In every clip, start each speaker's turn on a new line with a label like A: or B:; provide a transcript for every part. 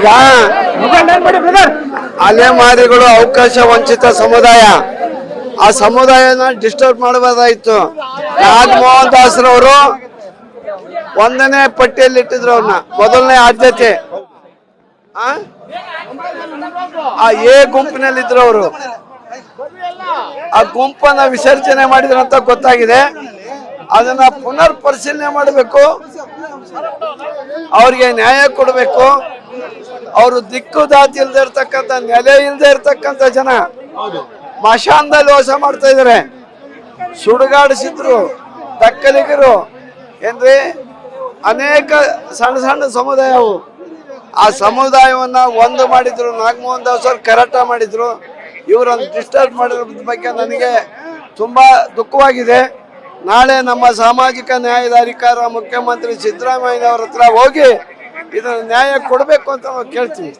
A: ಈಗ ಅಲೆಮಾರಿಗಳು ಅವಕಾಶ ವಂಚಿತ ಸಮುದಾಯ, ಆ ಸಮುದಾಯನ ಡಿಸ್ಟರ್ಬ್ ಮಾಡಬಹುದಾಯ್ತು. ನಾಗಮೋಹನ್ ದಾಸರವರು 1ನೇ ಪಟ್ಟಿಯಲ್ಲಿ ಇಟ್ಟಿದ್ರು ಅವ್ರನ್ನ, ಮೊದಲನೇ ಆದ್ಯತೆ. ಆ ಎ ಗುಂಪಿನಲ್ಲಿದ್ರು ಅವರು. ಆ ಗುಂಪನ್ನ ವಿಸರ್ಜನೆ ಮಾಡಿದ್ರು ಅಂತ ಗೊತ್ತಾಗಿದೆ. ಅದನ್ನ ಪುನರ್ ಪರಿಶೀಲನೆ ಮಾಡಬೇಕು, ಅವ್ರಿಗೆ ನ್ಯಾಯ ಕೊಡಬೇಕು. ಅವರು ದಿಕ್ಕು ದಾತಿ ಇಲ್ದೇ ಇರ್ತಕ್ಕಂಥ, ನೆಲೆ ಇಲ್ದೇ ಇರ್ತಕ್ಕಂಥ ಜನ ಮಶಾನದಲ್ಲಿ ವಾಸ ಮಾಡ್ತಾ ಇದಾರೆ. ಸುಡುಗಾಡಿಸಿದ್ರು ದಕ್ಕಲಿಗರು ಏನ್ರಿ, ಅನೇಕ ಸಣ್ಣ ಸಣ್ಣ ಸಮುದಾಯವು. ಆ ಸಮುದಾಯವನ್ನ ಒಂದು ಮಾಡಿದ್ರು. ನಾಗಮೋಹನ್ ದಾಸ್ ಅವರು ಕರಾಟ ಮಾಡಿದ್ರು. ಇವರನ್ನು ಡಿಸ್ಟರ್ಬ್ ಮಾಡಿರೋದ್ರ ಬಗ್ಗೆ ನನಗೆ ತುಂಬಾ ದುಃಖವಾಗಿದೆ. ನಾಳೆ ನಮ್ಮ ಸಾಮಾಜಿಕ ನ್ಯಾಯದ ಅಧಿಕಾರ ಮುಖ್ಯಮಂತ್ರಿ ಸಿದ್ದರಾಮಯ್ಯ ಅವರ ಹತ್ರ ಹೋಗಿ ಇದನ್ನ ನ್ಯಾಯ ಕೊಡಬೇಕು ಅಂತ ನಾವು ಕೇಳ್ತೀವಿ.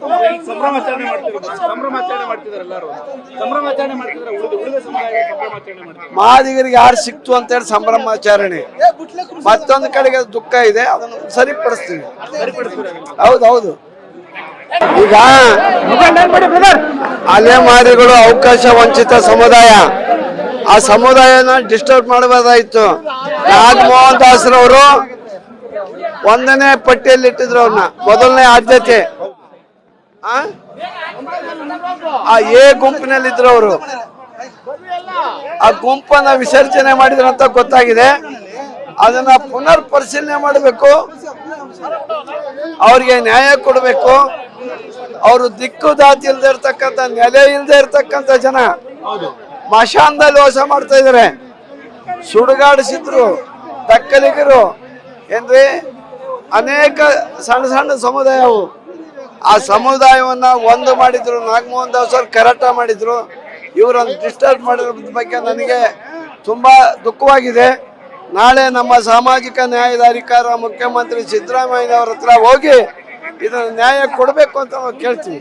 A: ಮಾದಿಗರಿಗೆ ಯಾರು ಸಿಕ್ತು ಅಂತ ಹೇಳಿ ಸಂಭ್ರಮಾಚರಣೆ. ಮತ್ತೊಂದು ಕಡೆಗೆ ದುಃಖ ಇದೆ, ಅದನ್ನು ಸರಿಪಡಿಸ್ತೀವಿ. ಹೌದೌದು. ಈಗ ಅಲೆಮಾರಿಗಳು ಅವಕಾಶ ವಂಚಿತ ಸಮುದಾಯ, ಆ ಸಮುದಾಯನ ಡಿಸ್ಟರ್ಬ್ ಮಾಡಬಹುದಾಯ್ತು. ನಾಗಮೋಹನ್ ದಾಸರವರು 1ನೇ ಪಟ್ಟಿಯಲ್ಲಿ ಇಟ್ಟಿದ್ರು ಅವ್ರನ್ನ, ಮೊದಲನೇ ಆದ್ಯತೆ. ಆ ಎ ಗುಂಪಿನಲ್ಲಿದ್ರು ಅವರು. ಆ ಗುಂಪನ್ನ ವಿಸರ್ಜನೆ ಮಾಡಿದ್ರು ಅಂತ ಗೊತ್ತಾಗಿದೆ. ಅದನ್ನ ಪುನರ್ ಪರಿಶೀಲನೆ ಮಾಡಬೇಕು, ಅವ್ರಿಗೆ ನ್ಯಾಯ ಕೊಡಬೇಕು. ಅವರು ದಿಕ್ಕು ದಾತಿ ಇಲ್ದೇ ಇರ್ತಕ್ಕಂಥ, ನೆಲೆ ಇಲ್ದೇ ಇರ್ತಕ್ಕಂಥ ಜನ ಮಶಾನದಲ್ಲಿ ವಾಸ ಮಾಡ್ತಾ ಇದಾರೆ. ಸುಡುಗಾಡಿಸಿದ್ರು ದಕ್ಕಲಿಗರು ಏನ್ರಿ, ಅನೇಕ ಸಣ್ಣ ಸಣ್ಣ ಸಮುದಾಯವು. ಆ ಸಮುದಾಯವನ್ನ ಒಂದು ಮಾಡಿದ್ರು. ನಾಗಮೋಹನ್ ದಾಸ್ ಅವರು ಕರಾಟ ಮಾಡಿದ್ರು. ಇವರನ್ನು ಡಿಸ್ಟರ್ಬ್ ಮಾಡಿರೋದ್ರ ಬಗ್ಗೆ ನನಗೆ ತುಂಬಾ ದುಃಖವಾಗಿದೆ. ನಾಳೆ ನಮ್ಮ ಸಾಮಾಜಿಕ ನ್ಯಾಯದ ಅಧಿಕಾರ ಮುಖ್ಯಮಂತ್ರಿ ಸಿದ್ದರಾಮಯ್ಯ ಅವರ ಹತ್ರ ಹೋಗಿ ಇದನ್ನ ನ್ಯಾಯ ಕೊಡಬೇಕು ಅಂತ ನಾವು ಕೇಳ್ತೀವಿ.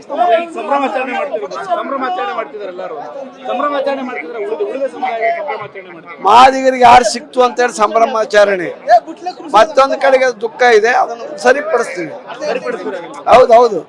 A: ಮಾದಿಗರಿಗೆ ಯಾರು ಸಿಕ್ತು ಅಂತ ಹೇಳಿ ಸಂಭ್ರಮಾಚರಣೆ. ಮತ್ತೊಂದು ಕಡೆಗೆ ದುಃಖ ಇದೆ, ಅದನ್ನು ಸರಿಪಡಿಸ್ತೀವಿ. ಹೌದೌದು.